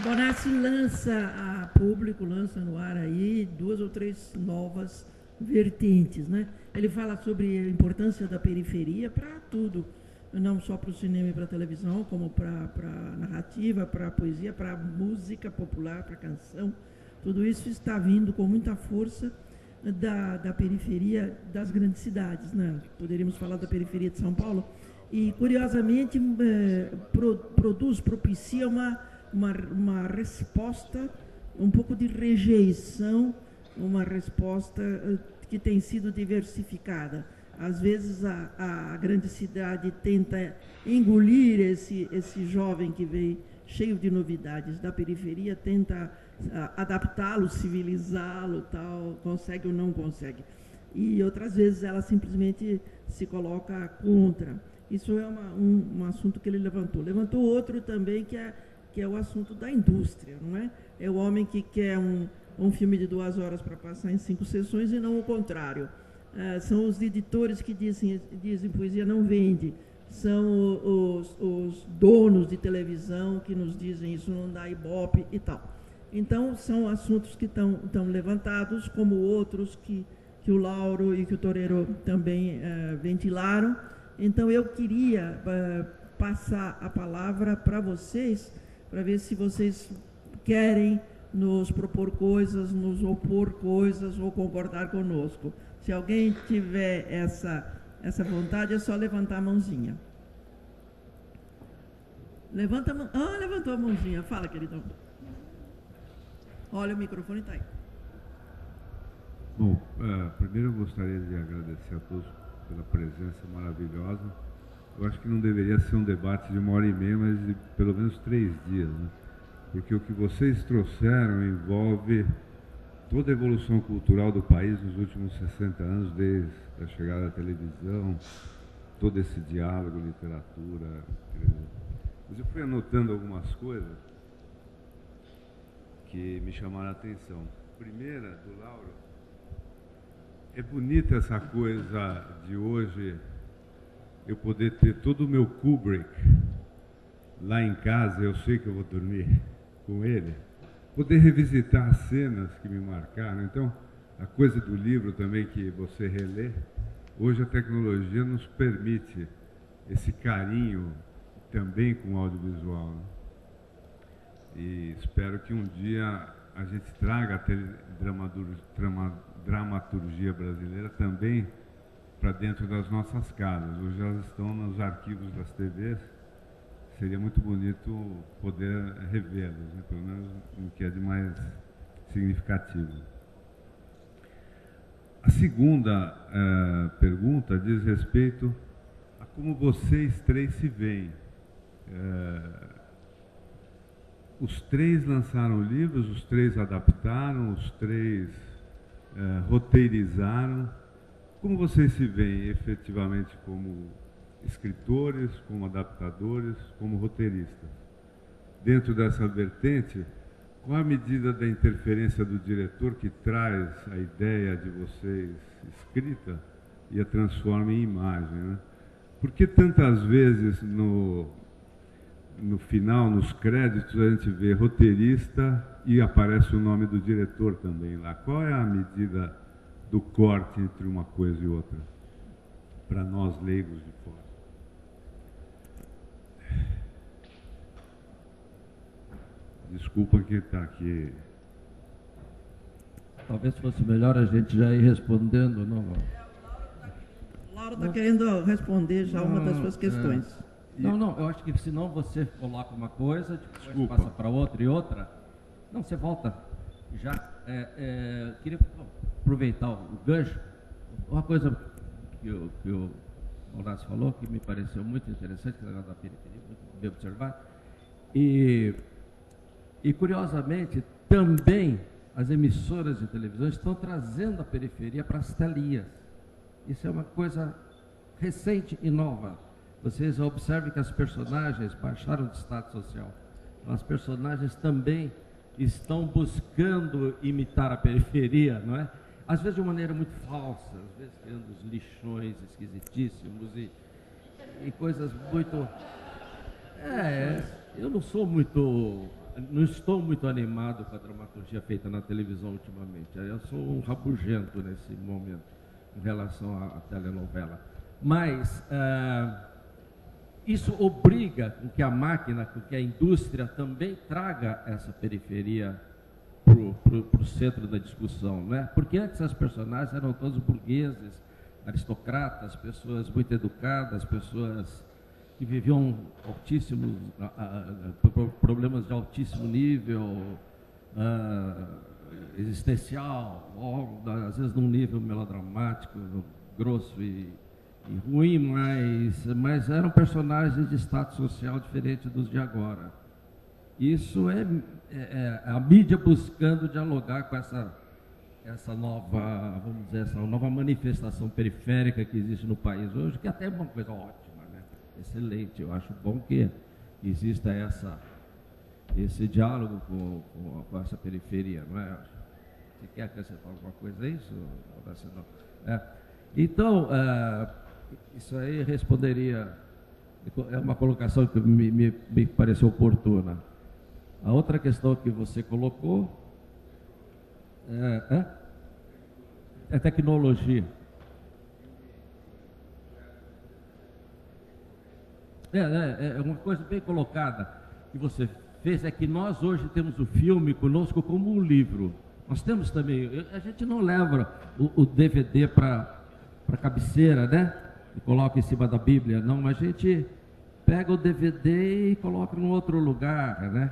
Bonassi lança a público, lança no ar aí 2 ou 3 novas vertentes, né? Ele fala sobre a importância da periferia para tudo, não só para o cinema e para a televisão, como para a narrativa, para a poesia, para a música popular, para a canção. Tudo isso está vindo com muita força da periferia das grandes cidades, né? Poderíamos falar da periferia de São Paulo. E, curiosamente, propicia uma resposta, um pouco de rejeição, uma resposta que tem sido diversificada. Às vezes a grande cidade tenta engolir esse jovem que veio cheio de novidades da periferia, tenta adaptá-lo, civilizá-lo, tal, consegue ou não consegue. E outras vezes ela simplesmente se coloca contra. Isso é um assunto que ele levantou. Levantou outro também que é o assunto da indústria, não é? É o homem que quer um filme de 2 horas para passar em 5 sessões e não o contrário. São os editores que dizem poesia não vende. São os donos de televisão que nos dizem isso não dá ibope e tal. Então, são assuntos que estão levantados, como outros que o Lauro e que o Toreiro também ventilaram. Então, eu queria passar a palavra para vocês, para ver se vocês querem nos propor coisas, nos opor coisas ou concordar conosco. Se alguém tiver essa vontade, é só levantar a mãozinha. Levanta a mão. Ah, levantou a mãozinha. Fala, queridão. Olha, o microfone está aí. Bom, primeiro eu gostaria de agradecer a todos pela presença maravilhosa. Eu acho que não deveria ser um debate de 1h30, mas de pelo menos 3 dias, né? Porque o que vocês trouxeram envolve toda a evolução cultural do país nos últimos 60 anos, desde a chegada da televisão, todo esse diálogo, literatura. Mas eu fui anotando algumas coisas que me chamaram a atenção. Primeira, do Lauro, é bonita essa coisa de hoje eu poder ter todo o meu Kubrick lá em casa, eu sei que eu vou dormir com ele, poder revisitar as cenas que me marcaram. Então, a coisa do livro também que você relê, hoje a tecnologia nos permite esse carinho também com o audiovisual, né? E espero que um dia a gente traga a dramaturgia brasileira também para dentro das nossas casas. Hoje elas estão nos arquivos das TVs. Seria muito bonito poder revê-las, né? Pelo menos no que é de mais significativo. A segunda pergunta diz respeito a como vocês três se veem. Os 3 lançaram livros, os 3 adaptaram, os 3 roteirizaram. Como vocês se veem efetivamente como escritores, como adaptadores, como roteiristas? Dentro dessa vertente, qual a medida da interferência do diretor que traz a ideia de vocês escrita e a transforma em imagem, né? Por que tantas vezes no final, nos créditos, a gente vê roteirista e aparece o nome do diretor também lá? Qual é a medida do corte entre uma coisa e outra, para nós leigos de fora? Desculpa que está aqui. Talvez fosse melhor a gente já ir respondendo, não? O Lauro está querendo responder já uma das suas questões. Não, eu acho que senão você coloca uma coisa, depois passa para outra e outra. Não, você volta. Já queria aproveitar o gancho. Uma coisa que o Horácio falou, que me pareceu muito interessante, que é o negócio da periferia, muito bem observado. E curiosamente, também as emissoras de televisão estão trazendo a periferia para as telinhas. Isso é uma coisa recente e nova. Vocês observem que as personagens baixaram de status social. As personagens também estão buscando imitar a periferia, não é? Às vezes de uma maneira muito falsa, às vezes criando os lixões esquisitíssimos e coisas muito... eu não sou muito não estou muito animado com a dramaturgia feita na televisão ultimamente. Eu sou um rabugento nesse momento, em relação à telenovela. Mas isso obriga com que a máquina, com que a indústria também traga essa periferia para o centro da discussão, né? Porque antes as personagens eram todos burgueses, aristocratas, pessoas muito educadas, pessoas que viviam altíssimos problemas de altíssimo nível existencial, ou, às vezes num nível melodramático, grosso e ruim, mas eram personagens de status social diferente dos de agora. Isso é a mídia buscando dialogar com essa nova, vamos dizer, essa nova manifestação periférica que existe no país hoje, que até é uma coisa ótima, né? Excelente. Eu acho bom que exista esse diálogo com essa periferia, não é? Você quer acrescentar alguma coisa a isso? Então, isso aí responderia, é uma colocação que me pareceu oportuna. A outra questão que você colocou é tecnologia. É uma coisa bem colocada que você fez, é que nós hoje temos o filme conosco como um livro. Nós temos também, a gente não leva o DVD para a cabeceira, né? E coloca em cima da Bíblia, não, mas a gente pega o DVD e coloca em outro lugar, né?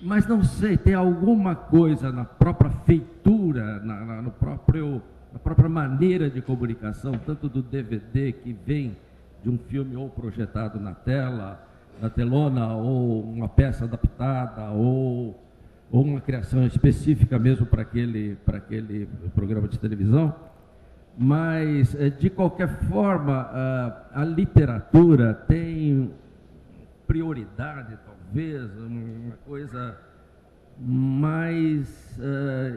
Mas não sei, tem alguma coisa na própria feitura, na própria maneira de comunicação, tanto do DVD que vem de um filme ou projetado na tela, na telona, ou uma peça adaptada, ou uma criação específica mesmo para aquele programa de televisão. Mas, de qualquer forma, a literatura tem prioridade, talvez, uma coisa mais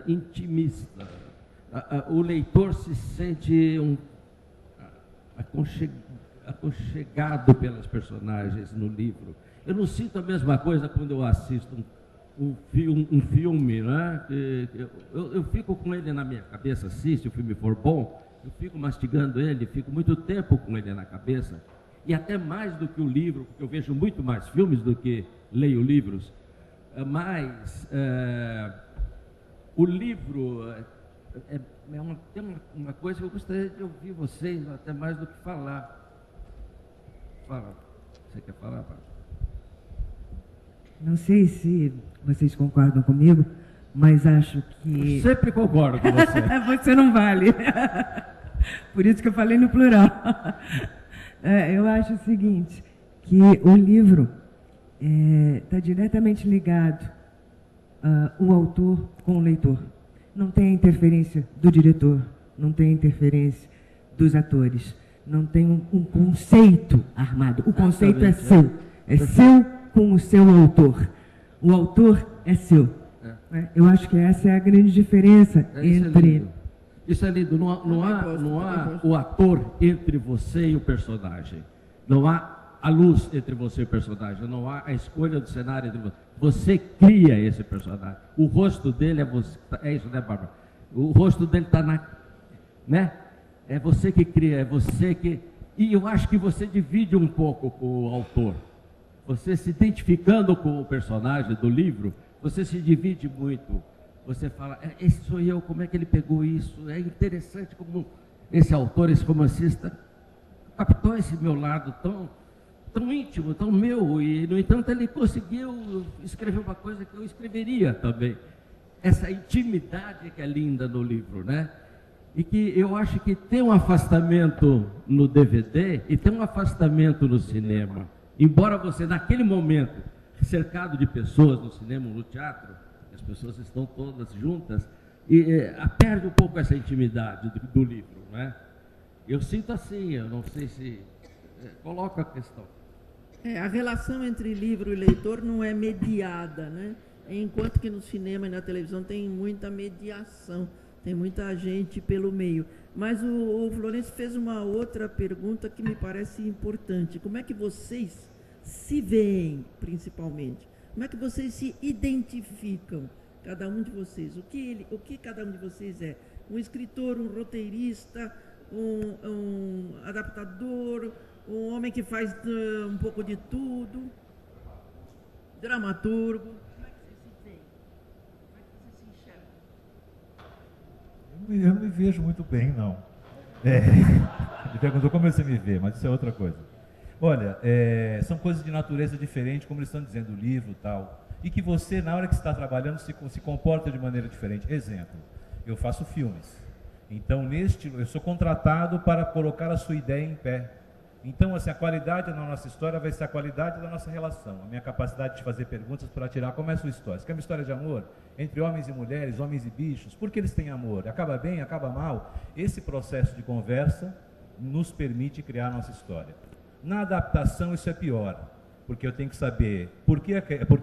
intimista. O leitor se sente aconchegado pelas personagens no livro. Eu não sinto a mesma coisa quando eu assisto um filme, né? Eu fico com ele na minha cabeça, se o filme for bom, eu fico mastigando ele, fico muito tempo com ele na cabeça, e até mais do que o livro, porque eu vejo muito mais filmes do que leio livros, mas o livro tem uma coisa que eu gostaria de ouvir vocês, até mais do que falar. Fala. Você quer falar, Pablo? Não sei se vocês concordam comigo, mas acho que... Eu sempre concordo com você. Você não vale. Por isso que eu falei no plural. Eu acho o seguinte, que o livro está diretamente ligado o autor com o leitor. Não tem interferência do diretor, não tem interferência dos atores, não tem um conceito armado. O conceito é seu. É seu com o seu autor. O autor é seu. Eu acho que essa é a grande diferença entre... Isso é lindo. Não há o ator entre você e o personagem. Não há a luz entre você e o personagem. Não há a escolha do cenário entre você. Você cria esse personagem. O rosto dele é você. É isso, né, Bárbara? O rosto dele está na... né? É você que cria, é você que... E eu acho que você divide um pouco com o autor. Você se identificando com o personagem do livro, você se divide muito. Você fala, esse sou eu, como é que ele pegou isso? É interessante como esse autor, esse romancista, captou esse meu lado tão íntimo, tão meu, e, no entanto, ele conseguiu escrever uma coisa que eu escreveria também. Essa intimidade que é linda no livro, né? E que eu acho que tem um afastamento no DVD e tem um afastamento no cinema. Embora você, naquele momento, cercado de pessoas no cinema, no teatro, as pessoas estão todas juntas, e perde um pouco essa intimidade do livro, né? Eu sinto assim, eu não sei se... coloca a questão. A relação entre livro e leitor não é mediada, né? Enquanto que no cinema e na televisão tem muita mediação, tem muita gente pelo meio. Mas o Florencio fez uma outra pergunta que me parece importante. Como é que vocês se veem, principalmente? Como é que vocês se identificam, cada um de vocês? O que cada um de vocês é? Um escritor, um roteirista, um adaptador, um homem que faz um pouco de tudo, dramaturgo. Como é que vocês se veem? Como é que vocês se enxergam? Eu não me vejo muito bem, não. Me perguntou como você me vê, mas isso é outra coisa. Olha, são coisas de natureza diferente, como eles estão dizendo, o livro e tal. E que você, na hora que está trabalhando, se comporta de maneira diferente. Exemplo, eu faço filmes. Então, eu sou contratado para colocar a sua ideia em pé. Então, assim, a qualidade da nossa história vai ser a qualidade da nossa relação. A minha capacidade de fazer perguntas para tirar como é a sua história. Você quer uma história de amor? Entre homens e mulheres, homens e bichos? Por que eles têm amor? Acaba bem, acaba mal? Esse processo de conversa nos permite criar a nossa história. Na adaptação, isso é pior. Porque eu tenho que saber por que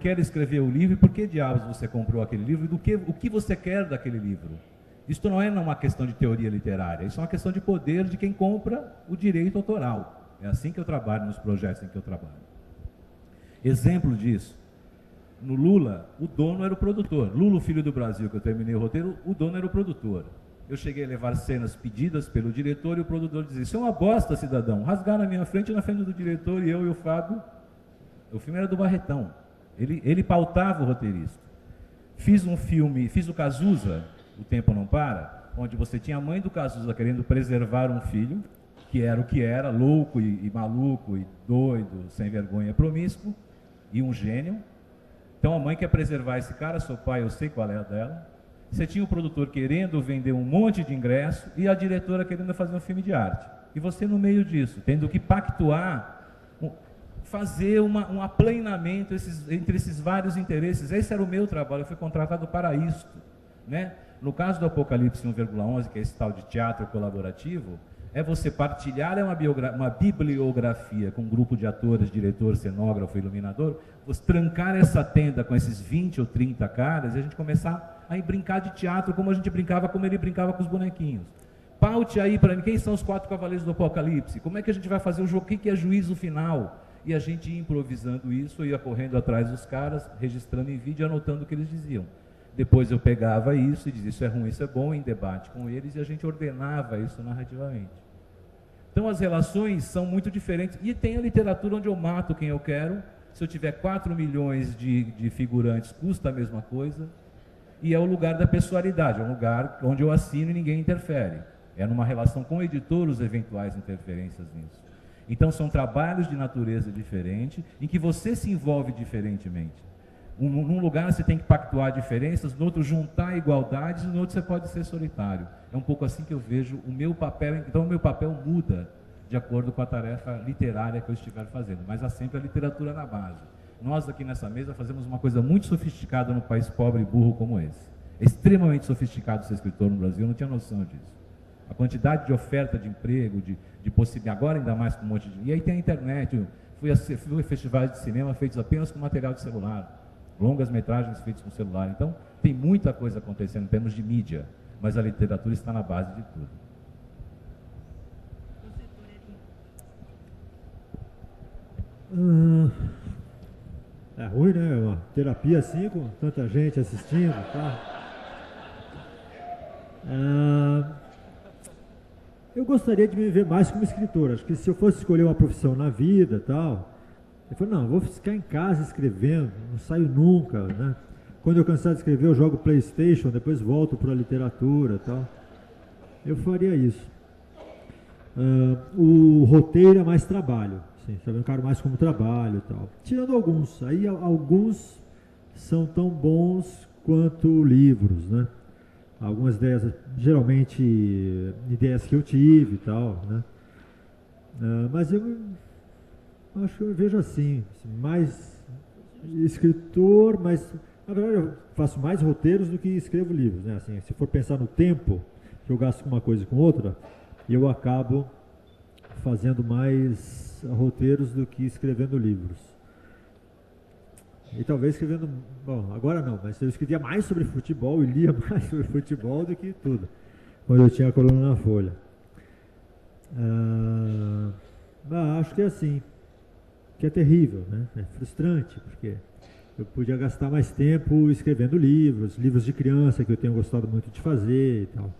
ela escreveu o livro e por que diabos você comprou aquele livro e o que você quer daquele livro. Isso não é uma questão de teoria literária, isso é uma questão de poder de quem compra o direito autoral. É assim que eu trabalho nos projetos em que eu trabalho. Exemplo disso, no Lula, o dono era o produtor. Lula, o Filho do Brasil, que eu terminei o roteiro, o dono era o produtor. Eu cheguei a levar cenas pedidas pelo diretor e o produtor dizia: isso é uma bosta, cidadão. Rasgar na minha frente e na frente do diretor, e eu e o Fábio. O filme era do Barretão. Ele pautava o roteirista. Fiz um filme, fiz o Cazuza, O Tempo Não Para, onde você tinha a mãe do Cazuza querendo preservar um filho, que era o que era, louco e maluco e doido, sem vergonha, promíscuo, e um gênio. Então a mãe quer preservar esse cara, seu pai, eu sei qual é a dela. Você tinha o produtor querendo vender um monte de ingresso e a diretora querendo fazer um filme de arte. E você no meio disso, tendo que pactuar, fazer um aplanamento entre esses vários interesses. Esse era o meu trabalho, eu fui contratado para isso, né? No caso do Apocalipse 1,11, que é esse tal de teatro colaborativo, é você partilhar uma bibliografia com um grupo de atores, diretor, cenógrafo, iluminador, você trancar essa tenda com esses 20 ou 30 caras e a gente começar a brincar de teatro como a gente brincava, como ele brincava com os bonequinhos. Paute aí para mim, quem são os 4 cavaleiros do Apocalipse? Como é que a gente vai fazer o jogo? O que é juízo final? E a gente ia improvisando isso, ia correndo atrás dos caras, registrando em vídeo e anotando o que eles diziam. Depois eu pegava isso e dizia: isso é ruim, isso é bom, em debate com eles, e a gente ordenava isso narrativamente. Então as relações são muito diferentes. E tem a literatura onde eu mato quem eu quero. Se eu tiver 4 milhões de figurantes, custa a mesma coisa. E é o lugar da pessoalidade, é um lugar onde eu assino e ninguém interfere. É numa relação com o editor os eventuais interferências nisso. Então são trabalhos de natureza diferente, em que você se envolve diferentemente. Num lugar você tem que pactuar diferenças, no outro juntar igualdades, no outro você pode ser solitário. É um pouco assim que eu vejo o meu papel. Então o meu papel muda de acordo com a tarefa literária que eu estiver fazendo, mas há sempre a literatura na base. Nós aqui nessa mesa fazemos uma coisa muito sofisticada num país pobre e burro como esse. É extremamente sofisticado ser escritor no Brasil, eu não tinha noção disso. A quantidade de oferta de emprego, de possibilidade, agora ainda mais com um monte de... E aí tem a internet, fui a festivais de cinema feitos apenas com material de celular, longas metragens feitas com celular. Então, tem muita coisa acontecendo em termos de mídia, mas a literatura está na base de tudo. É ruim, né? Uma terapia assim, com tanta gente assistindo, tá? Eu gostaria de me ver mais como escritor. Acho que se eu fosse escolher uma profissão na vida, tal, eu falei: não, vou ficar em casa escrevendo, não saio nunca, né? Quando eu cansar de escrever, eu jogo PlayStation, depois volto para a literatura, tal. Eu faria isso. O roteiro é mais trabalho, assim, sabe? Eu encaro mais como trabalho e tal. Tirando alguns, aí alguns são tão bons quanto livros, né? Algumas ideias, geralmente ideias que eu tive e tal, né? Mas eu acho que eu vejo assim, mais escritor, mas na verdade eu faço mais roteiros do que escrevo livros, né? Assim, se for pensar no tempo que eu gasto com uma coisa e com outra, eu acabo fazendo mais roteiros do que escrevendo livros. E talvez escrevendo... Bom, agora não, mas eu escrevia mais sobre futebol e lia mais sobre futebol do que tudo, quando eu tinha a coluna na Folha. Acho que é assim, que é terrível, né? É frustrante, porque Eu podia gastar mais tempo escrevendo livros de criança que eu tenho gostado muito de fazer e tal.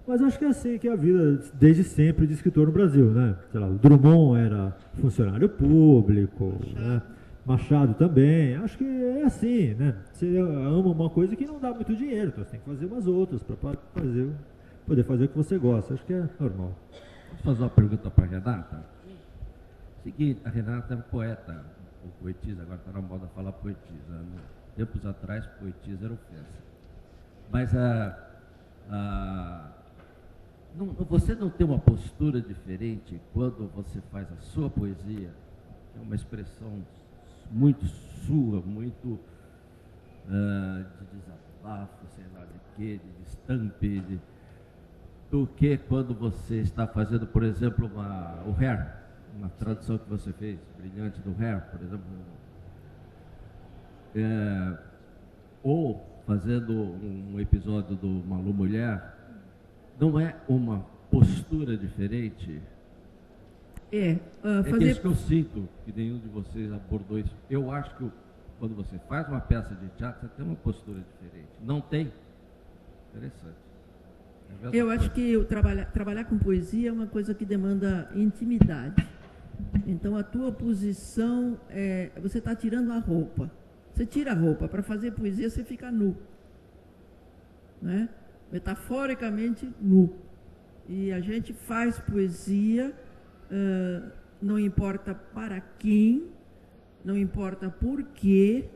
Mas acho que é assim que é a vida desde sempre de escritor no Brasil, né? Sei lá, o Drummond era funcionário público, né? Machado também. Acho que é assim, né? Você ama uma coisa que não dá muito dinheiro, então você tem que fazer umas outras para poder fazer o que você gosta. Acho que é normal. Posso fazer uma pergunta para a Renata? Seguinte, a Renata é uma poeta, ou poetisa, agora está na moda falar poetisa. Tempos atrás, poetisa era ofensa. Mas você não tem uma postura diferente quando você faz a sua poesia, que é uma expressão muito sua, muito de desabafo, sei lá de quê, de estampe, do que quando você está fazendo, por exemplo, o Hair, uma tradução que você fez, brilhante do Hair, por exemplo, ou fazendo um episódio do Malu Mulher, não é uma postura diferente? É isso que eu sinto, que nenhum de vocês abordou isso. Eu acho que quando você faz uma peça de teatro, você tem uma postura diferente. Não tem? Interessante. Eu acho que trabalhar com poesia é uma coisa que demanda intimidade. Então, a tua posição você está tirando a roupa. Você tira a roupa. Para fazer poesia, você fica nu. Né? Metaforicamente, nu. E a gente faz poesia, não importa para quem, não importa por quê,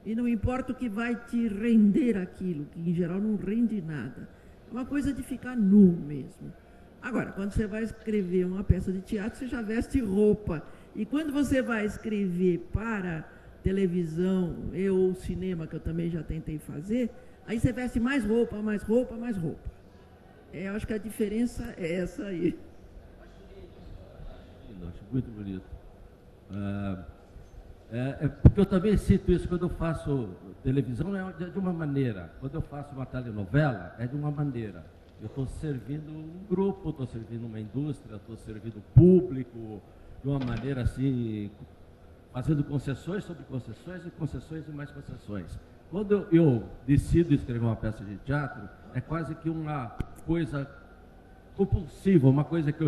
e não importa o que vai te render aquilo, que em geral não rende nada. É uma coisa de ficar nu mesmo. Agora, quando você vai escrever uma peça de teatro, você já veste roupa. E quando você vai escrever para televisão ou cinema, que eu também já tentei fazer, aí você veste mais roupa, mais roupa, mais roupa. Eu acho que a diferença é essa aí. Acho muito bonito. Porque eu também sinto isso quando eu faço televisão, é de uma maneira. Quando eu faço uma telenovela, é de uma maneira. Eu estou servindo um grupo, estou servindo uma indústria, estou servindo o público, de uma maneira assim, fazendo concessões sobre concessões e concessões e mais concessões. Quando eu decido escrever uma peça de teatro, é quase que uma coisa compulsiva, uma coisa que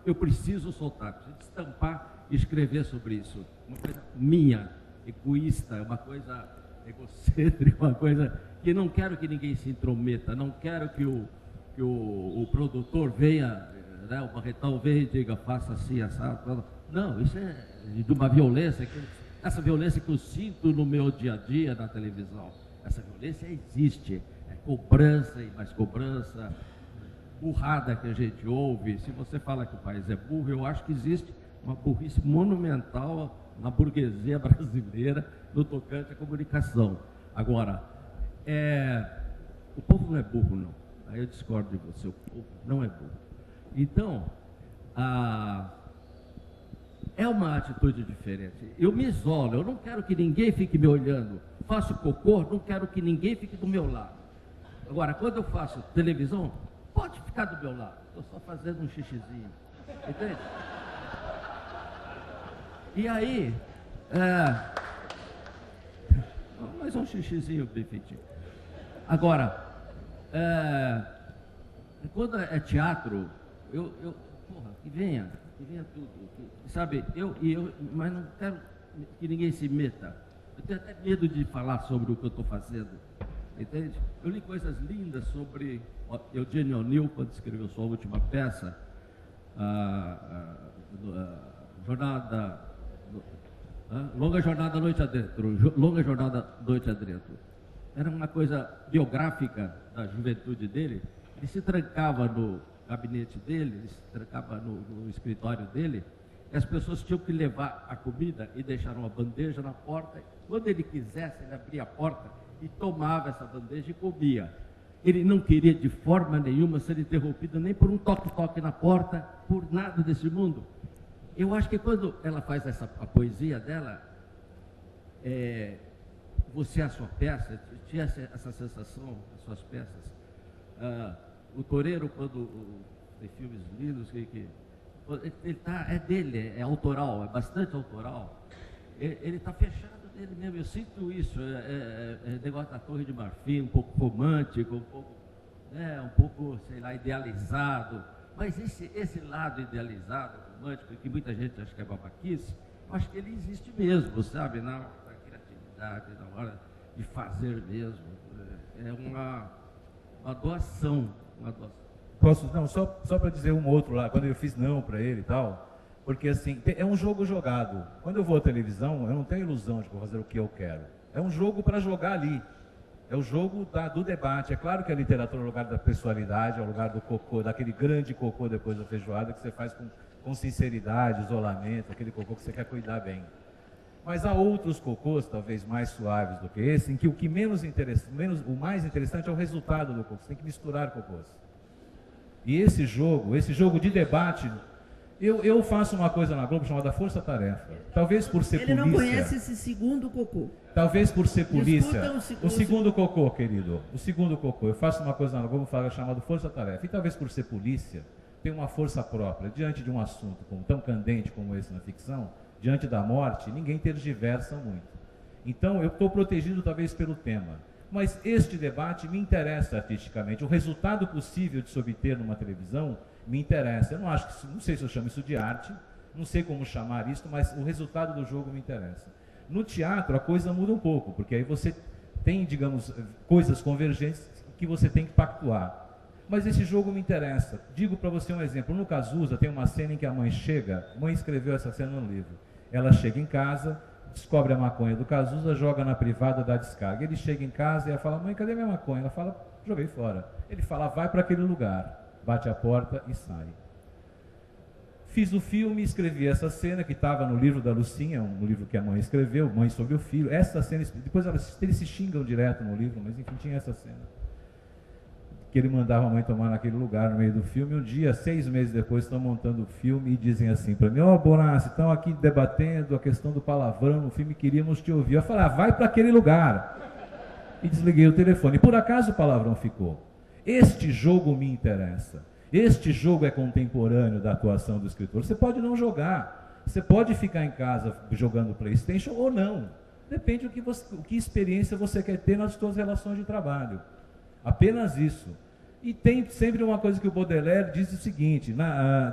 eu preciso soltar, preciso estampar e escrever sobre isso. Uma coisa minha, egoísta, uma coisa egocêntrica, uma coisa que não quero que ninguém se intrometa, não quero que o produtor venha, né, o Barretão venha e diga, faça assim, assado. Não, isso é de uma violência, essa violência que eu sinto no meu dia a dia na televisão. Essa violência existe, é cobrança e mais cobrança, burrada que a gente ouve. Se você fala que o país é burro, eu acho que existe uma burrice monumental na burguesia brasileira no tocante à comunicação. Agora, o povo não é burro, não. Aí eu discordo de você, o povo não é burro. Então, é uma atitude diferente. Eu me isolo, eu não quero que ninguém fique me olhando. Faço cocô, não quero que ninguém fique do meu lado. Agora, quando eu faço televisão, pode ficar do meu lado. Estou só fazendo um xixizinho. Entende? E aí, mas um xixizinho bem feitinho. Agora, quando é teatro, porra, que venha tudo. Sabe, mas não quero que ninguém se meta. Eu tenho até medo de falar sobre o que eu estou fazendo. Entende? Eu li coisas lindas sobre Eugênio O'Neill, quando escreveu sua última peça, Longa Jornada Noite Adentro. Longa Jornada Noite Adentro. Era uma coisa biográfica da juventude dele. Ele se trancava no gabinete dele, ele se trancava no escritório dele, e as pessoas tinham que levar a comida e deixar uma bandeja na porta. Quando ele quisesse, ele abria a porta e tomava essa bandeja e comia. Ele não queria de forma nenhuma ser interrompido nem por um toque-toque na porta, por nada desse mundo. Eu acho que quando ela faz a poesia dela, você, a sua peça, tinha essa sensação, as suas peças. O Toureiro, quando tem filmes lindos, ele tá, é dele, é autoral, é bastante autoral. Ele está fechado ele mesmo, eu sinto isso, negócio da Torre de Marfim, um pouco romântico, um pouco, sei lá, idealizado. Mas esse lado idealizado, romântico, que muita gente acha que é babaquice, eu acho que ele existe mesmo, sabe? Na hora da criatividade, na hora de fazer mesmo. É uma doação, Posso, não, só para dizer um outro lá, quando eu fiz não para ele e tal, porque assim, é um jogo jogado. Quando eu vou à televisão, eu não tenho ilusão de que vou fazer o que eu quero. É um jogo para jogar ali. É o jogo do debate. É claro que a literatura é o lugar da pessoalidade, é o lugar do cocô, daquele grande cocô depois da feijoada que você faz com sinceridade, isolamento, aquele cocô que você quer cuidar bem. Mas há outros cocôs, talvez mais suaves do que esse, em que o que o mais interessante é o resultado do cocô. Você tem que misturar cocôs. E esse jogo de debate, eu faço uma coisa na Globo chamada Força Tarefa. Talvez por ser polícia. Ele não conhece esse segundo cocô. Talvez por ser polícia. Discutam O segundo cocô, querido. O segundo cocô. Eu faço uma coisa na Globo chamada Força Tarefa. E talvez por ser polícia, tem uma força própria. Diante de um assunto tão candente como esse na ficção, diante da morte, ninguém tergiversa muito. Então, eu estou protegido talvez pelo tema. Mas este debate me interessa artisticamente. O resultado possível de se obter numa televisão me interessa. Eu não sei se eu chamo isso de arte, não sei como chamar isso, mas o resultado do jogo me interessa. No teatro a coisa muda um pouco, porque aí você tem, digamos, coisas convergentes que você tem que pactuar. Mas esse jogo me interessa. Digo para você um exemplo. No Cazuza tem uma cena em que a mãe chega, a mãe escreveu essa cena no livro. Ela chega em casa, descobre a maconha do Cazuza, joga na privada, dá descarga. Ele chega em casa e ela fala, mãe, cadê minha maconha? Ela fala, joguei fora. Ele fala, vai para aquele lugar, bate a porta e sai. Fiz o filme, escrevi essa cena que estava no livro da Lucinha, um livro que a mãe escreveu, Mãe sobre o Filho. Essa cena, depois eles se xingam direto no livro, mas enfim, tinha essa cena. Que ele mandava a mãe tomar naquele lugar no meio do filme. Um dia, 6 meses depois, estão montando o filme e dizem assim para mim, Bonassi, estão aqui debatendo a questão do palavrão no filme, queríamos te ouvir. Eu falei, vai para aquele lugar. E desliguei o telefone. E por acaso o palavrão ficou. Este jogo me interessa. Este jogo é contemporâneo da atuação do escritor. Você pode não jogar. Você pode ficar em casa jogando PlayStation ou não. Depende do que experiência você quer ter nas suas relações de trabalho. Apenas isso. E tem sempre uma coisa que o Baudelaire diz o seguinte,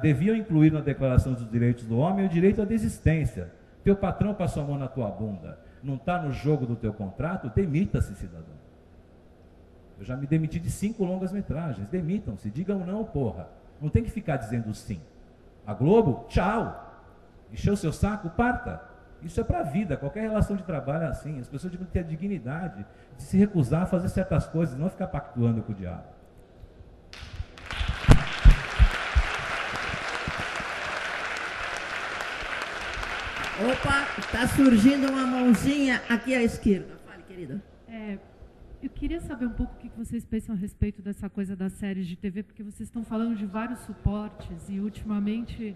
deviam incluir na Declaração dos Direitos do Homem o direito à desistência. Teu patrão passou a mão na tua bunda, não está no jogo do teu contrato, demita-se, cidadão. Eu já me demiti de 5 longas-metragens, demitam-se, digam não, porra. Não tem que ficar dizendo sim. A Globo, tchau. Encheu o seu saco, parta. Isso é para a vida, qualquer relação de trabalho é assim. As pessoas devem ter a dignidade de se recusar a fazer certas coisas, não ficar pactuando com o diabo. Opa, está surgindo uma mãozinha aqui à esquerda. Fale, querida. Eu queria saber um pouco o que vocês pensam a respeito dessa coisa das séries de TV, porque vocês estão falando de vários suportes e, ultimamente,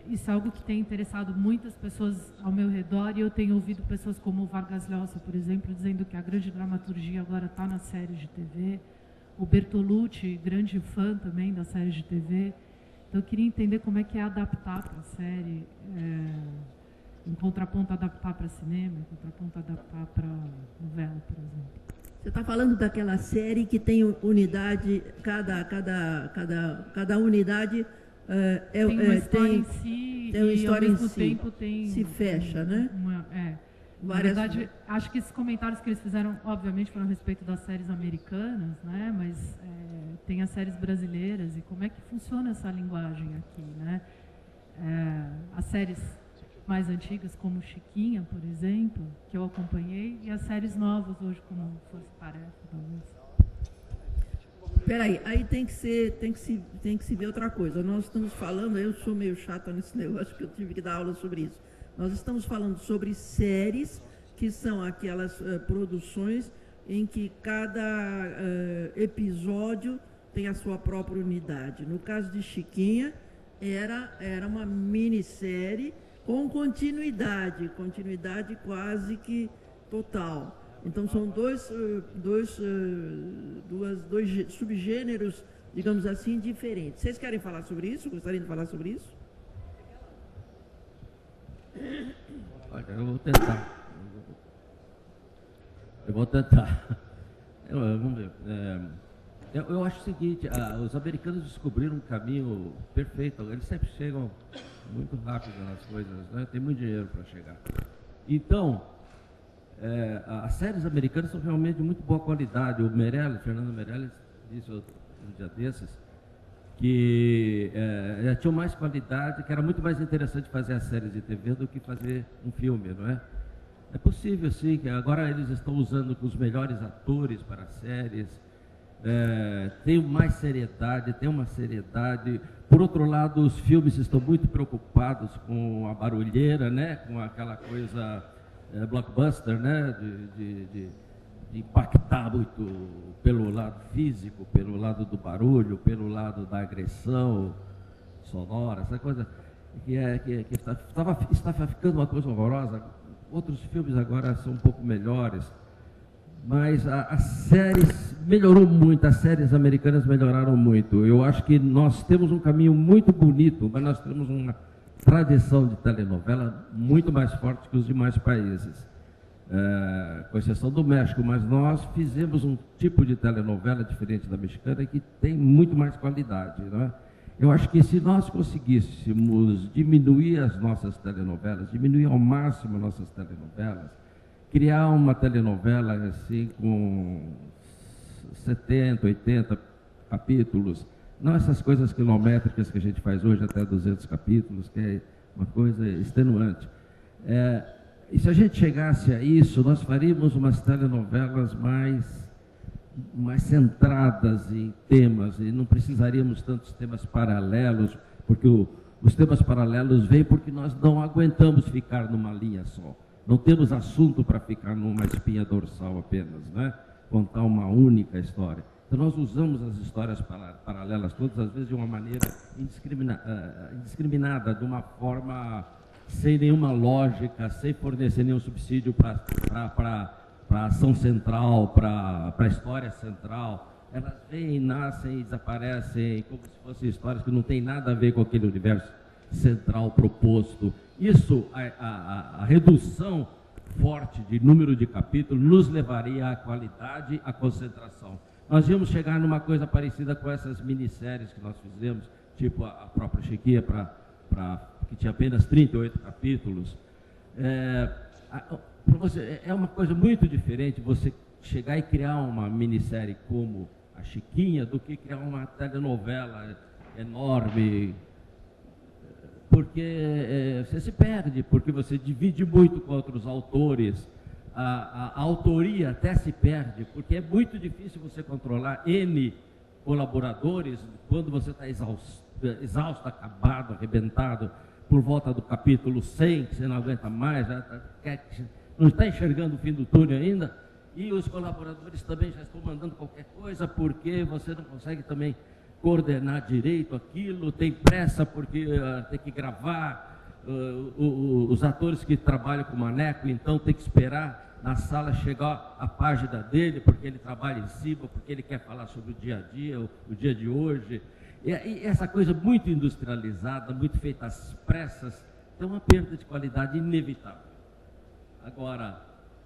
isso é algo que tem interessado muitas pessoas ao meu redor, e eu tenho ouvido pessoas como o Vargas Llosa, por exemplo, dizendo que a grande dramaturgia agora está nas séries de TV. O Bertolucci, grande fã também das séries de TV. Então, eu queria entender como é que é adaptar para a série, em contraponto adaptar para cinema, em contraponto adaptar para novela, por exemplo. Você está falando daquela série que tem unidade, cada unidade tem uma história em si tem uma e história ao mesmo em si. tempo tem... Se fecha, né? Na verdade, acho que esses comentários que eles fizeram, obviamente, foram a respeito das séries americanas, né? Mas tem as séries brasileiras, e como é que funciona essa linguagem aqui, né? As séries mais antigas, como Chiquinha, por exemplo, que eu acompanhei, e as séries novas hoje, como Força Tarefa, talvez. Peraí, aí tem que se ver outra coisa. Nós estamos falando, eu sou meio chata nesse negócio, que eu tive que dar aula sobre isso. Nós estamos falando sobre séries, que são aquelas produções em que cada episódio tem a sua própria unidade. No caso de Chiquinha, era uma minissérie com continuidade quase que total. Então, são dois subgêneros, digamos assim, diferentes. Vocês querem falar sobre isso? Gostariam de falar sobre isso? Olha, eu vou tentar. Eu vou tentar. Vamos ver. Eu acho o seguinte, os americanos descobriram um caminho perfeito. Eles sempre chegam muito rápido nas coisas, né? Tem muito dinheiro para chegar. Então, as séries americanas são realmente de muito boa qualidade. O Fernando Meirelles, disse um dia desses, que já tinham mais qualidade, que era muito mais interessante fazer as séries de TV do que fazer um filme, não é? É possível, sim, que agora eles estão usando os melhores atores para as séries, tem mais seriedade, tem uma seriedade. Por outro lado, os filmes estão muito preocupados com a barulheira, né? Com aquela coisa blockbuster, né? De impactar muito pelo lado físico, pelo lado do barulho, pelo lado da agressão sonora, essa coisa que está ficando uma coisa horrorosa. Outros filmes agora são um pouco melhores, mas as séries melhorou muito, as séries americanas melhoraram muito. Eu acho que nós temos um caminho muito bonito, mas nós temos uma tradição de telenovela muito mais forte que os demais países, com exceção do México, mas nós fizemos um tipo de telenovela diferente da mexicana que tem muito mais qualidade, não é? Eu acho que se nós conseguíssemos diminuir as nossas telenovelas, diminuir ao máximo as nossas telenovelas, criar uma telenovela assim com 70, 80 capítulos, não essas coisas quilométricas que a gente faz hoje, até 200 capítulos, que é uma coisa extenuante. E se a gente chegasse a isso, nós faríamos umas telenovelas mais centradas em temas, e não precisaríamos tantos temas paralelos, porque os temas paralelos vêm porque nós não aguentamos ficar numa linha só. Não temos assunto para ficar numa espinha dorsal apenas, né? Contar uma única história. Então nós usamos as histórias paralelas todas, às vezes de uma maneira indiscriminada, de uma forma sem nenhuma lógica, sem fornecer nenhum subsídio para a ação central, para a história central. Elas vêm, nascem e desaparecem como se fossem histórias que não têm nada a ver com aquele universo central proposto. Isso, a redução forte de número de capítulos nos levaria à qualidade, à concentração. Nós íamos chegar numa coisa parecida com essas minisséries que nós fizemos, tipo a própria Chiquinha, que tinha apenas 38 capítulos. É uma coisa muito diferente você chegar e criar uma minissérie como a Chiquinha do que criar uma telenovela enorme, porque você se perde, porque você divide muito com outros autores, a autoria até se perde, porque é muito difícil você controlar N colaboradores quando você está exausto, acabado, arrebentado, por volta do capítulo 100, que você não aguenta mais, não está enxergando o fim do túnel ainda, e os colaboradores também já estão mandando qualquer coisa, porque você não consegue também coordenar direito aquilo, tem pressa porque tem que gravar, os atores que trabalham com o Maneco, então tem que esperar na sala chegar a página dele, porque ele trabalha em cima, porque ele quer falar sobre o dia a dia, o dia de hoje. E essa coisa muito industrializada, muito feita às pressas, tem uma perda de qualidade inevitável. Agora,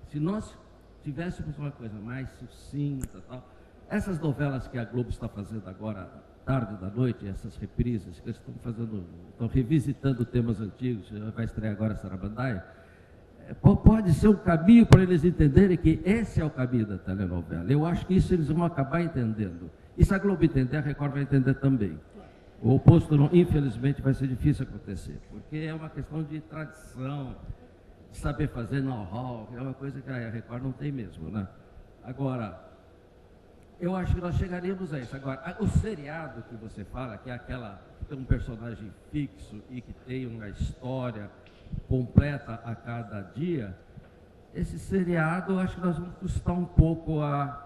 se nós tivéssemos uma coisa mais sucinta, tal, essas novelas que a Globo está fazendo agora, tarde da noite, essas reprises que eles estão fazendo, estão revisitando temas antigos, vai estrear agora Sarabandaia, pode ser um caminho para eles entenderem que esse é o caminho da telenovela. Eu acho que isso eles vão acabar entendendo. E se a Globo entender, a Record vai entender também. O oposto, não, infelizmente, vai ser difícil acontecer, porque é uma questão de tradição, de saber fazer know-how, é uma coisa que a Record não tem mesmo, né? Agora, eu acho que nós chegaríamos a isso. Agora, o seriado que você fala, que é aquela que tem um personagem fixo e que tem uma história completa a cada dia, esse seriado, eu acho que nós vamos custar um pouco a...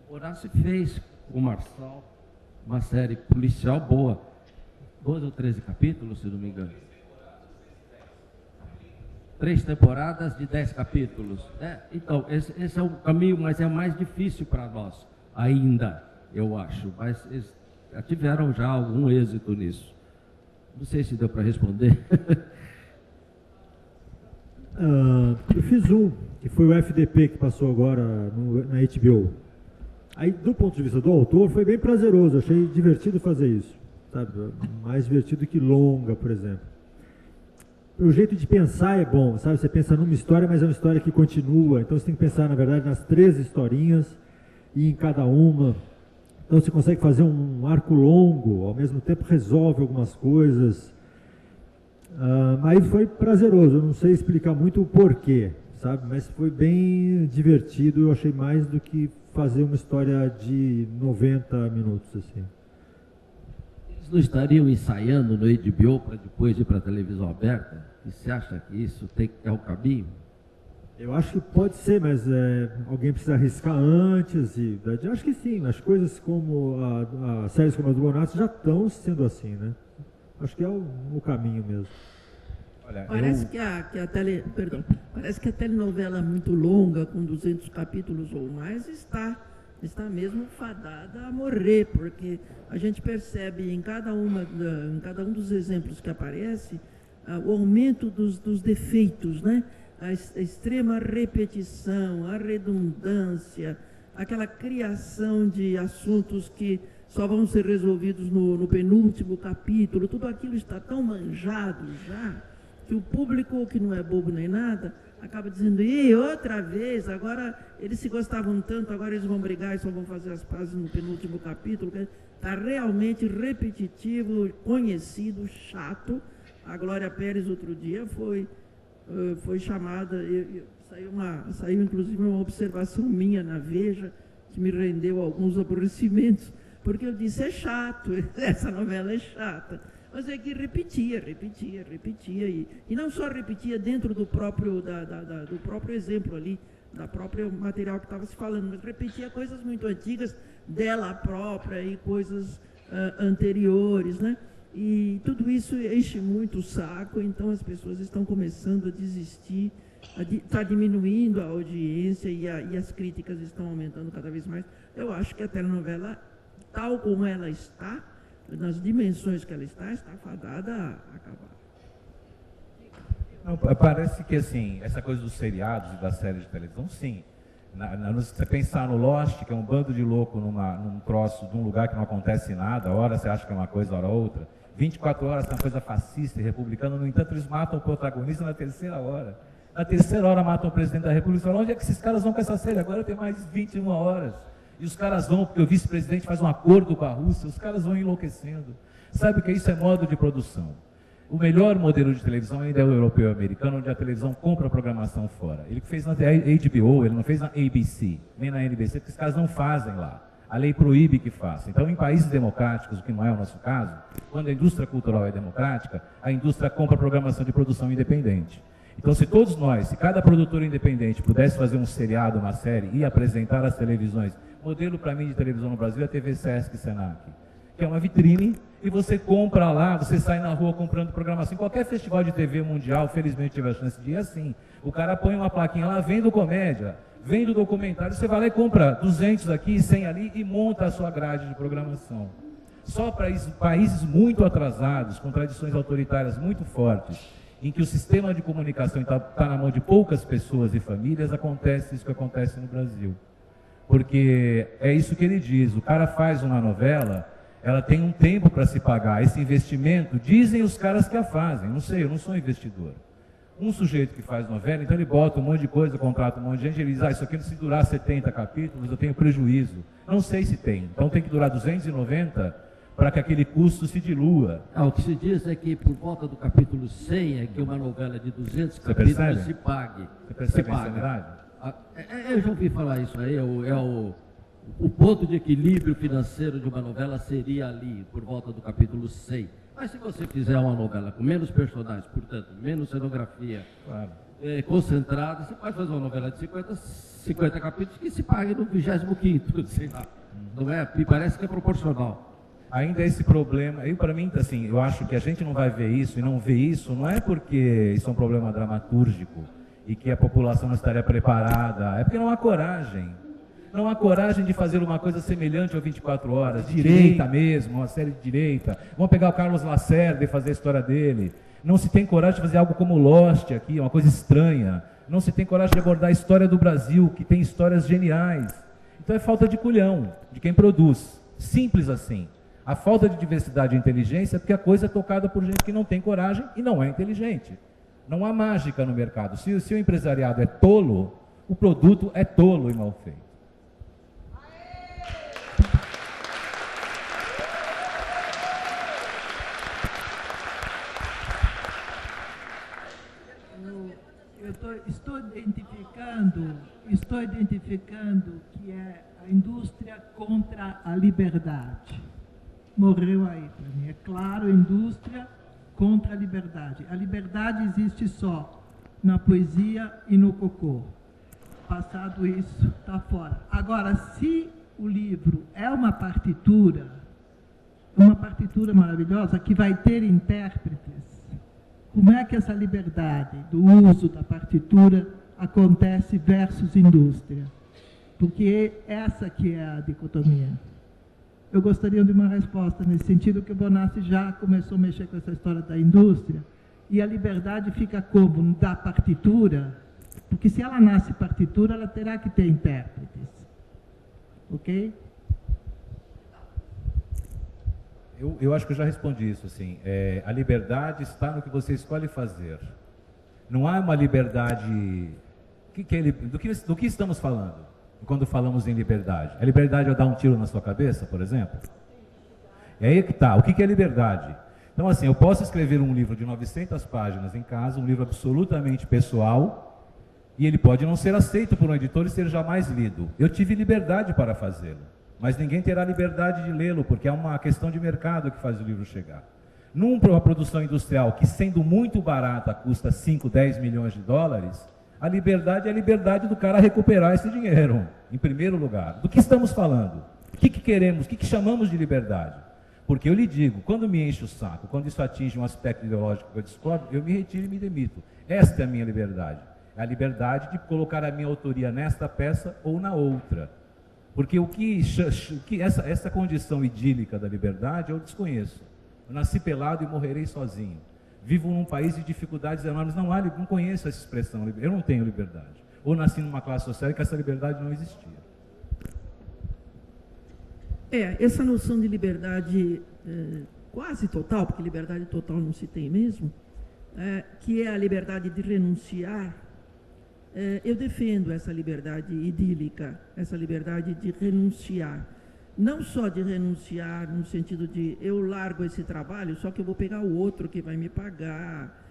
O Horácio fez com o Marçal uma série policial boa, 12 ou 13 capítulos, se não me engano. 3 temporadas de 10 capítulos. Então, esse é o caminho, mas é mais difícil para nós ainda, eu acho. Mas eles tiveram já algum êxito nisso. Não sei se deu para responder. Eu fiz um, que foi o FDP, que passou agora na HBO. Aí, do ponto de vista do autor, foi bem prazeroso, achei divertido fazer isso, sabe? Mais divertido que longa, por exemplo. O jeito de pensar é bom, sabe? Você pensa numa história, mas é uma história que continua, então você tem que pensar, na verdade, nas 3 historinhas e em cada uma. Então você consegue fazer um arco longo, ao mesmo tempo resolve algumas coisas. Aí foi prazeroso, eu não sei explicar muito o porquê, sabe? Mas foi bem divertido, eu achei mais do que fazer uma história de 90 minutos, assim. Eles não estariam ensaiando no HBO para depois ir para a televisão aberta? E você acha que isso é o caminho? Eu acho que pode ser, mas alguém precisa arriscar antes. Eu acho que sim, as coisas como as séries como a do Bonatti já estão sendo assim, né? Acho que é o caminho mesmo. Olha, Parece que a telenovela muito longa, com 200 capítulos ou mais, está mesmo fadada a morrer, porque a gente percebe em cada um dos exemplos que aparece o aumento dos defeitos, né? A extrema repetição, a redundância, aquela criação de assuntos que só vão ser resolvidos no penúltimo capítulo, tudo aquilo está tão manjado já, que o público, que não é bobo nem nada, acaba dizendo, e outra vez, agora eles se gostavam tanto, agora eles vão brigar e só vão fazer as pazes no penúltimo capítulo. Está realmente repetitivo, conhecido, chato. A Glória Pérez, outro dia, foi chamada, saiu inclusive uma observação minha na Veja, que me rendeu alguns aborrecimentos, porque eu disse, é chato, essa novela é chata. Mas é que repetia, e não só repetia dentro do próprio exemplo ali, da própria material que estava se falando, mas repetia coisas muito antigas dela própria e coisas anteriores, né? E tudo isso enche muito o saco, então as pessoas estão começando a desistir, está diminuindo a audiência e as críticas estão aumentando cada vez mais. Eu acho que a telenovela, tal como ela está, nas dimensões que ela está fadada a acabar. Não, parece que assim, essa coisa dos seriados e das séries de televisão, sim. Você pensar no Lost, que é um bando de louco num troço de um lugar que não acontece nada, hora você acha que é uma coisa, hora outra. 24 horas é uma coisa fascista e republicana, no entanto eles matam o protagonista na 3ª hora. Na 3ª hora matam o presidente da República. Onde é que esses caras vão com essa série? Agora tem mais 21 horas. E os caras vão, porque o vice-presidente faz um acordo com a Rússia, os caras vão enlouquecendo. Sabe que isso é modo de produção. O melhor modelo de televisão ainda é o europeu e americano, onde a televisão compra a programação fora. Ele fez na HBO, ele não fez na ABC, nem na NBC, porque os caras não fazem lá. A lei proíbe que faça. Então, em países democráticos, o que não é o nosso caso, quando a indústria cultural é democrática, a indústria compra a programação de produção independente. Então, se todos nós, se cada produtor independente pudesse fazer um seriado, uma série e apresentar as televisões, modelo para mim de televisão no Brasil é a TV Sesc Senac, que é uma vitrine, e você compra lá, você sai na rua comprando programação. Em qualquer festival de TV mundial, felizmente tive a chance de ir assim, o cara põe uma plaquinha lá, vendo comédia, vendo documentário, você vai lá e compra 200 aqui, 100 ali e monta a sua grade de programação. Só para países muito atrasados, com tradições autoritárias muito fortes, em que o sistema de comunicação está na mão de poucas pessoas e famílias, acontece isso que acontece no Brasil. Porque é isso que ele diz, o cara faz uma novela, ela tem um tempo para se pagar, esse investimento, dizem os caras que a fazem, não sei, eu não sou investidor. Um sujeito que faz novela, então ele bota um monte de coisa, contrata um monte de gente, ele diz, isso aqui se durar 70 capítulos, eu tenho prejuízo. Não sei se tem, então tem que durar 290 para que aquele custo se dilua. O que se diz é que por volta do capítulo 100 é que uma novela de 200 capítulos se pague. Você percebe a insanidade? Eu já ouvi falar isso aí, o ponto de equilíbrio financeiro de uma novela seria ali, por volta do capítulo 100. Mas se você fizer uma novela com menos personagens, portanto, menos cenografia, claro, concentrada, você pode fazer uma novela de 50 capítulos que se pague no 25º, sei lá. Não é? Me parece que é proporcional. Ainda esse problema, para mim, assim, eu acho que a gente não vai ver isso, e não vê isso, não é porque isso é um problema dramatúrgico e que a população não estaria preparada, é porque não há coragem. Não há coragem de fazer uma coisa semelhante ao 24 Horas, direita mesmo, uma série de direita. Vamos pegar o Carlos Lacerda e fazer a história dele. Não se tem coragem de fazer algo como Lost aqui, uma coisa estranha. Não se tem coragem de abordar a história do Brasil, que tem histórias geniais. Então é falta de culhão, de quem produz. Simples assim. A falta de diversidade e inteligência é porque a coisa é tocada por gente que não tem coragem e não é inteligente. Não há mágica no mercado. Se o empresariado é tolo, o produto é tolo e mal feito. Estou identificando que é a indústria contra a liberdade. Morreu aí para mim. É claro, a indústria contra a liberdade. A liberdade existe só na poesia e no cocô. Passado isso, está fora. Agora, se o livro é uma partitura maravilhosa que vai ter intérpretes, como é que essa liberdade do uso da partitura acontece versus indústria? Porque essa que é a dicotomia. Eu gostaria de uma resposta nesse sentido, que o Bonassi já começou a mexer com essa história da indústria, e a liberdade fica como? Da partitura, porque se ela nasce partitura, ela terá que ter intérpretes. Ok? Eu acho que eu já respondi isso, assim. A liberdade está no que você escolhe fazer. Não há uma liberdade... Do que estamos falando quando falamos em liberdade? A liberdade é dar um tiro na sua cabeça, por exemplo? É aí que está. O que é liberdade? Então, assim, eu posso escrever um livro de 900 páginas em casa, um livro absolutamente pessoal, e ele pode não ser aceito por um editor e ser jamais lido. Eu tive liberdade para fazê-lo, mas ninguém terá liberdade de lê-lo, porque é uma questão de mercado que faz o livro chegar. Numa produção industrial que, sendo muito barata, custa 5, 10 milhões de dólares, a liberdade é a liberdade do cara recuperar esse dinheiro, em primeiro lugar. Do que estamos falando? O que queremos? O que chamamos de liberdade? Porque eu lhe digo, quando me enche o saco, quando isso atinge um aspecto ideológico que eu discordo, eu me retiro e me demito. Esta é a minha liberdade. É a liberdade de colocar a minha autoria nesta peça ou na outra. Porque essa condição idílica da liberdade eu desconheço. Eu nasci pelado e morrerei sozinho. Vivo num país de dificuldades enormes. Não conheço essa expressão. Eu não tenho liberdade. Ou nasci numa classe social em que essa liberdade não existia. Essa noção de liberdade quase total, porque liberdade total não se tem mesmo, que é a liberdade de renunciar. Eu defendo essa liberdade idílica, essa liberdade de renunciar. Não só de renunciar no sentido de eu largo esse trabalho, só que eu vou pegar o outro que vai me pagar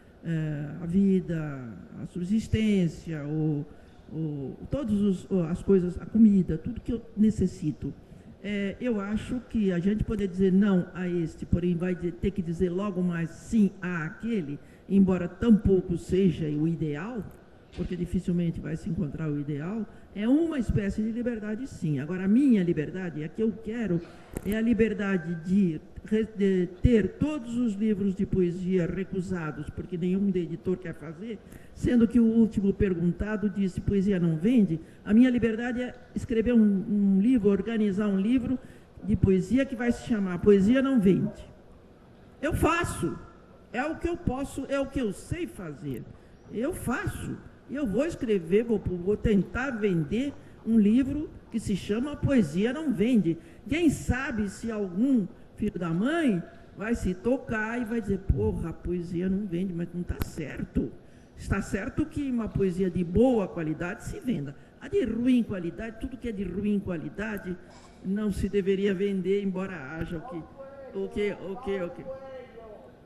a vida, a subsistência, todas as coisas, a comida, tudo que eu necessito. Eu acho que a gente poder dizer não a este, porém vai ter que dizer logo mais sim a aquele, embora tampouco seja o ideal, porque dificilmente vai se encontrar o ideal, é uma espécie de liberdade, sim. Agora, a minha liberdade, a que eu quero, é a liberdade de ter todos os livros de poesia recusados, porque nenhum editor quer fazer, sendo que o último perguntado disse poesia não vende. A minha liberdade é escrever um livro, organizar um livro de poesia que vai se chamar Poesia Não Vende. Eu faço. É o que eu posso, é o que eu sei fazer. Eu faço. Eu vou escrever, vou tentar vender um livro que se chama Poesia Não Vende. Quem sabe se algum filho da mãe vai se tocar e vai dizer, porra, a poesia não vende, mas não está certo. Está certo que uma poesia de boa qualidade se venda. A de ruim qualidade, tudo que é de ruim qualidade, não se deveria vender, embora haja o que.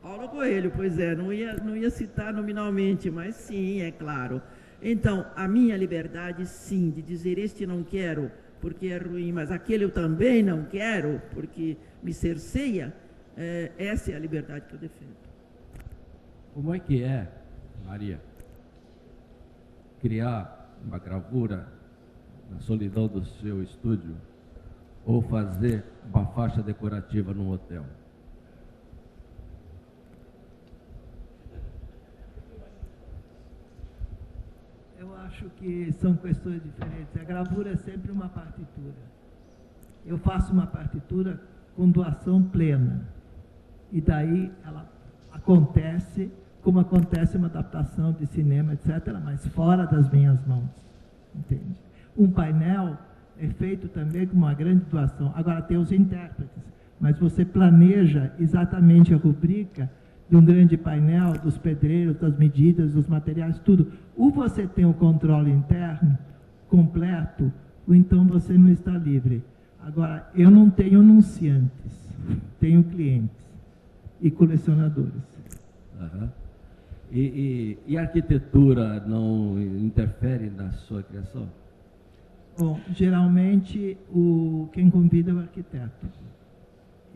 Paulo Coelho, pois é, não ia citar nominalmente, mas sim, é claro. Então, a minha liberdade, sim, de dizer este não quero porque é ruim, mas aquele eu também não quero porque me cerceia, essa é a liberdade que eu defendo. Como é que é, Maria, criar uma gravura na solidão do seu estúdio ou fazer uma faixa decorativa num hotel? Eu acho que são questões diferentes. A gravura é sempre uma partitura. Eu faço uma partitura com doação plena. E daí ela acontece como acontece uma adaptação de cinema, etc., mas fora das minhas mãos, entende? Um painel é feito também com uma grande doação. Agora tem os intérpretes, mas você planeja exatamente a rubrica de um grande painel, dos pedreiros, das medidas, dos materiais, tudo. Ou você tem o controle interno completo, ou então você não está livre. Agora, eu não tenho anunciantes, tenho clientes e colecionadores. Uhum. E a arquitetura não interfere na sua criação? Bom, geralmente quem convida é o arquiteto.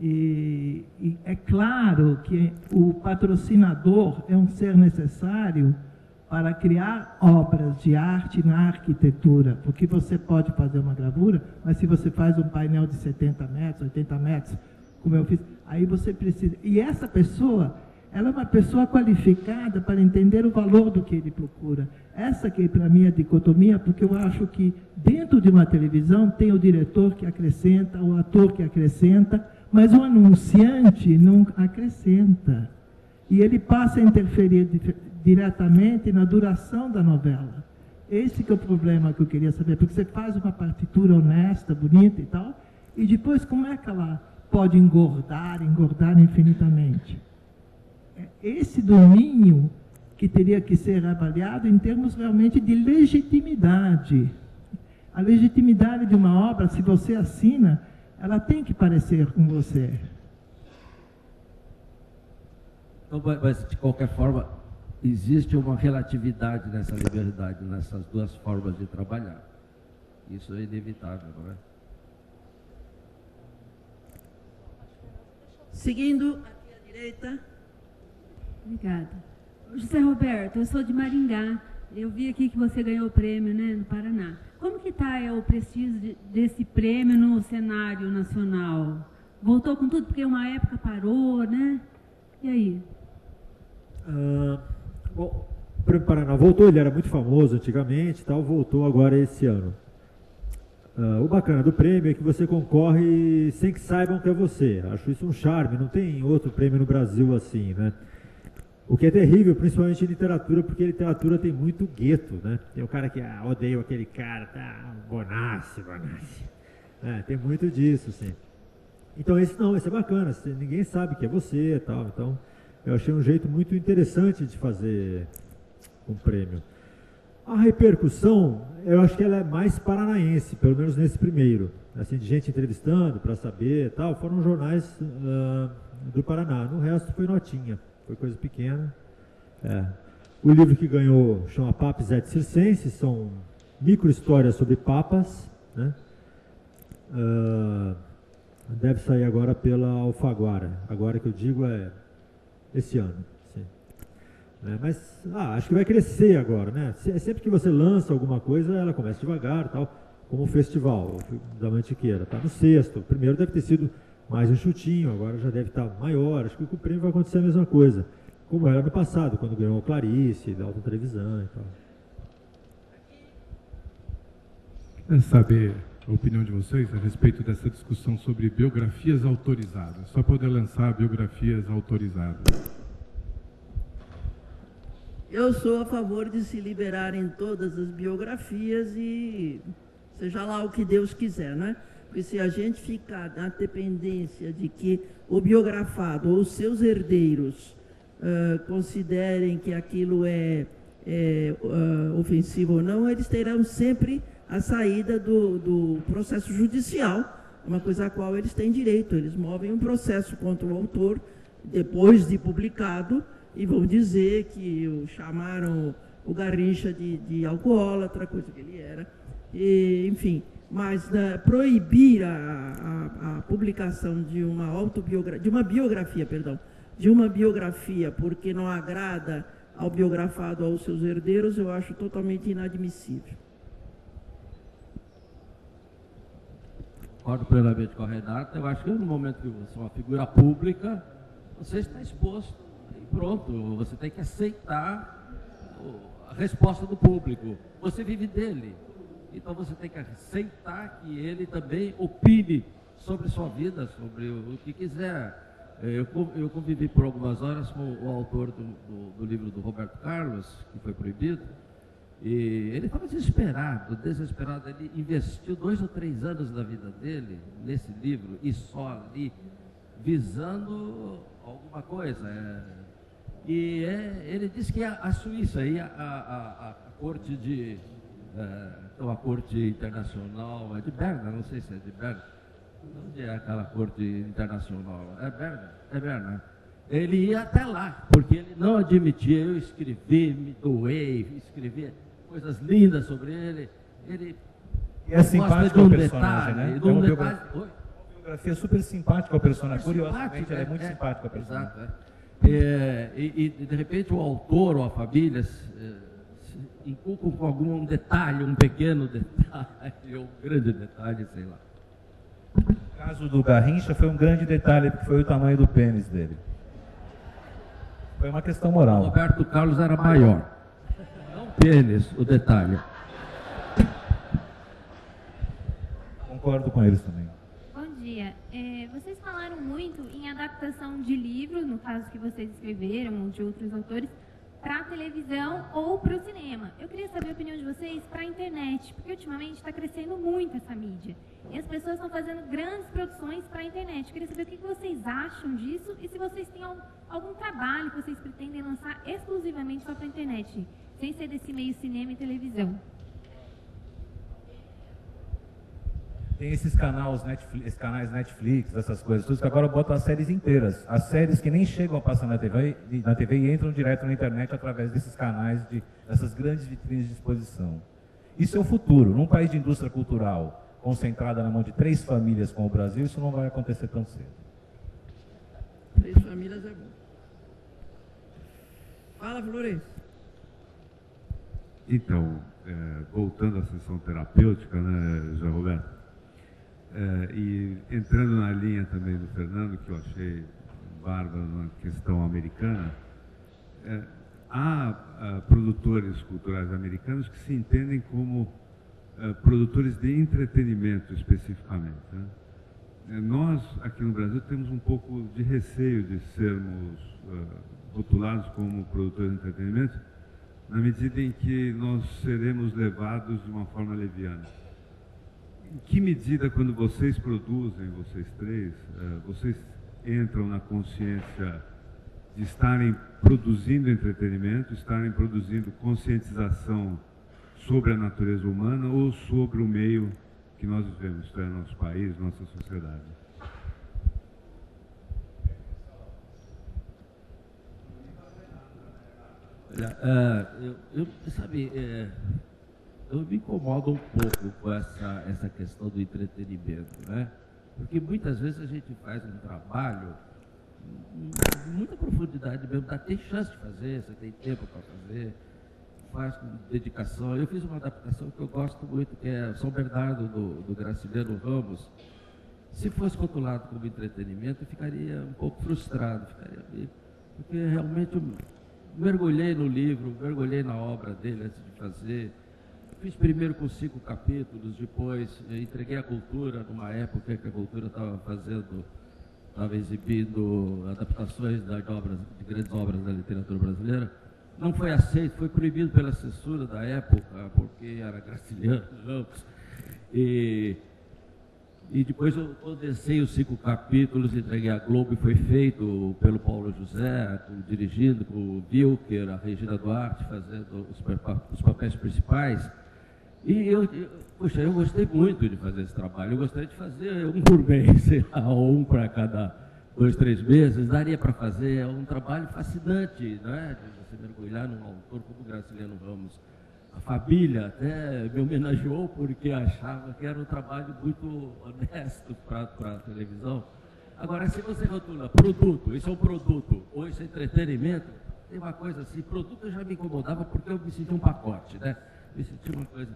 E é claro que o patrocinador é um ser necessário para criar obras de arte na arquitetura, porque você pode fazer uma gravura, mas se você faz um painel de 70 metros, 80 metros, como eu fiz, aí você precisa... E essa pessoa, ela é uma pessoa qualificada para entender o valor do que ele procura. Essa que para mim é a dicotomia, porque eu acho que dentro de uma televisão tem o diretor que acrescenta, o ator que acrescenta, mas o anunciante não acrescenta. E ele passa a interferir diretamente na duração da novela. Esse que é o problema que eu queria saber, porque você faz uma partitura honesta, bonita e tal, e depois como é que ela pode engordar infinitamente? É esse domínio que teria que ser avaliado em termos realmente de legitimidade. A legitimidade de uma obra, se você assina, ela tem que parecer com você. Então, mas, de qualquer forma, existe uma relatividade nessa liberdade, nessas duas formas de trabalhar. Isso é inevitável, não é? Seguindo, aqui à direita. Obrigada. José Roberto, eu sou de Maringá. Eu vi aqui que você ganhou o prêmio, né, no Paraná. Como que está o prestígio desse prêmio no cenário nacional? Voltou com tudo? Porque uma época parou, né? E aí? Bom, o Prêmio Paraná voltou, ele era muito famoso antigamente, tal, voltou agora esse ano. O bacana do prêmio é que você concorre sem que saibam que é você. Acho isso um charme, não tem outro prêmio no Brasil assim, né? O que é terrível, principalmente em literatura, porque literatura tem muito gueto, né? Tem o cara que odeia aquele cara, tá, Bonassi. Tem muito disso, sim. Então esse é bacana, ninguém sabe que é você e tal. Então eu achei um jeito muito interessante de fazer um prêmio. A repercussão, eu acho que ela é mais paranaense, pelo menos nesse primeiro. Assim, de gente entrevistando para saber e tal, foram jornais do Paraná. No resto foi notinha. Foi coisa pequena. O livro que ganhou chama Papis et Circenses, são micro-histórias sobre papas, né? Deve sair agora pela Alfaguara. Agora que eu digo é esse ano. Sim. Mas acho que vai crescer agora, né? Sempre que você lança alguma coisa, ela começa devagar, tal, como o festival da Mantiqueira. Está no sexto. O primeiro deve ter sido mais enxutinho, agora já deve estar maior. Acho que com o prêmio vai acontecer a mesma coisa, como era no passado, quando ganhou a Clarice, da Alta Televisão e tal. Quero saber a opinião de vocês a respeito dessa discussão sobre biografias autorizadas. Só poder lançar biografias autorizadas. Eu sou a favor de se liberarem todas as biografias e seja lá o que Deus quiser, né? Porque se a gente ficar na dependência de que o biografado ou os seus herdeiros considerem que aquilo é ofensivo ou não, eles terão sempre a saída do processo judicial, uma coisa a qual eles têm direito. Eles movem um processo contra o autor, depois de publicado, e vão dizer que chamaram o Garrincha de alcoólatra, coisa que ele era, e, enfim. Mas proibir a publicação de uma biografia porque não agrada ao biografado ou aos seus herdeiros, eu acho totalmente inadmissível. Concordo plenamente com a Renata. Eu acho que no momento que você é uma figura pública, você está exposto e pronto, você tem que aceitar a resposta do público. Você vive dele. Então você tem que aceitar que ele também opine sobre sua vida, sobre o que quiser. Eu convivi por algumas horas com o autor do livro do Roberto Carlos, que foi proibido, e ele estava desesperado. Ele investiu 2 ou 3 anos da vida dele nesse livro, e só ali, visando alguma coisa. Ele disse que a Suíça, aí a corte então a corte internacional, é de Berna, não sei se é de Berna. Onde é aquela corte internacional? É Berna? É Berna. Ele ia até lá, porque ele não admitia. Eu escrevi, me doei, escrevi coisas lindas sobre ele. Ele é simpático ao personagem, né? É uma biografia super simpática ao personagem. Curiosamente, ela é muito simpática ao personagem. Exato, e de repente o autor ou a família se inculcam com algum detalhe, um pequeno detalhe, ou um grande detalhe, sei lá. O caso do Garrincha foi um grande detalhe, porque foi o tamanho do pênis dele. Foi uma questão moral. O Roberto Carlos era maior. Não pênis, o detalhe. Concordo com eles também. Bom dia. Vocês falaram muito em adaptação de livros, no caso que vocês escreveram, ou de outros autores, para a televisão ou para o cinema. Eu queria saber a opinião de vocês para a internet, porque ultimamente está crescendo muito essa mídia. E as pessoas estão fazendo grandes produções para a internet. Eu queria saber o que vocês acham disso e se vocês têm algum trabalho que vocês pretendem lançar exclusivamente só para a internet, sem ser desse meio cinema e televisão. Tem esses canais Netflix, essas coisas, tudo que agora botam as séries inteiras. As séries que nem chegam a passar na TV e entram direto na internet através desses canais, dessas grandes vitrines de exposição. Isso é o futuro. Num país de indústria cultural concentrada na mão de 3 famílias como o Brasil, isso não vai acontecer tão cedo. 3 famílias é bom. Fala, Florencio. Então, voltando à sessão terapêutica, né, José Roberto? E entrando na linha também do Fernando, que eu achei bárbaro na questão americana, há produtores culturais americanos que se entendem como produtores de entretenimento especificamente, né? Nós, aqui no Brasil, temos um pouco de receio de sermos rotulados como produtores de entretenimento, na medida em que nós seremos levados de uma forma leviana. Em que medida, quando vocês produzem, vocês 3, vocês entram na consciência de estarem produzindo entretenimento, estarem produzindo conscientização sobre a natureza humana ou sobre o meio que nós vivemos, isto é, nosso país, nossa sociedade? Eu me incomodo um pouco com essa questão do entretenimento, né? Porque muitas vezes a gente faz um trabalho com muita profundidade mesmo, tem chance de fazer, você tem tempo para fazer, faz com dedicação. Eu fiz uma adaptação que eu gosto muito, que é São Bernardo, do Graciliano Ramos. Se fosse rotulado como entretenimento, eu ficaria um pouco frustrado, porque realmente eu mergulhei no livro, mergulhei na obra dele antes de fazer. Fiz primeiro com 5 capítulos, depois entreguei a Cultura, numa época que a Cultura estava exibindo adaptações de grandes obras da literatura brasileira. Não foi aceito, foi proibido pela censura da época, porque era Graciliano Ramos. E depois eu condensei os 5 capítulos, entreguei à Globo e foi feito pelo Paulo José, dirigindo, com o Wilker, a Regina Duarte, fazendo os papéis principais. E eu gostei muito de fazer esse trabalho. Eu gostaria de fazer um por mês, sei lá, ou um para cada 2, 3 meses. Daria para fazer. É um trabalho fascinante, né? De você mergulhar num autor como Graciliano Ramos. A família até me homenageou porque achava que era um trabalho muito honesto para a televisão. Agora, se você rotula produto, isso é um produto, ou isso é entretenimento, tem uma coisa assim, produto eu já me incomodava porque eu me sentia um pacote, né? Me sentia uma coisa...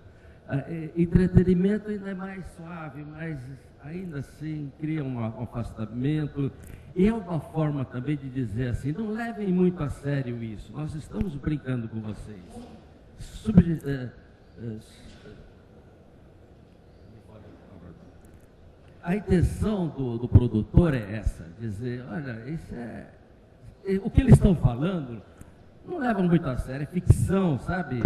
entretenimento ainda é mais suave, mas ainda assim cria um afastamento. E é uma forma também de dizer assim, não levem muito a sério isso, nós estamos brincando com vocês. a intenção do produtor é essa, dizer, olha, o que eles estão falando não levam muito a sério, é ficção, sabe?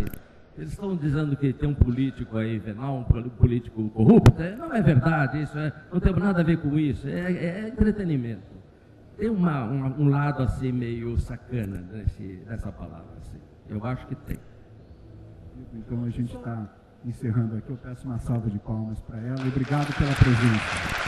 Eles estão dizendo que tem um político aí venal, um político corrupto, não é verdade, isso não tem nada a ver com isso, é entretenimento. Tem um lado assim meio sacana nessa palavra, assim. Eu acho que tem. Então a gente está encerrando aqui, eu peço uma salva de palmas para ela e obrigado pela presença.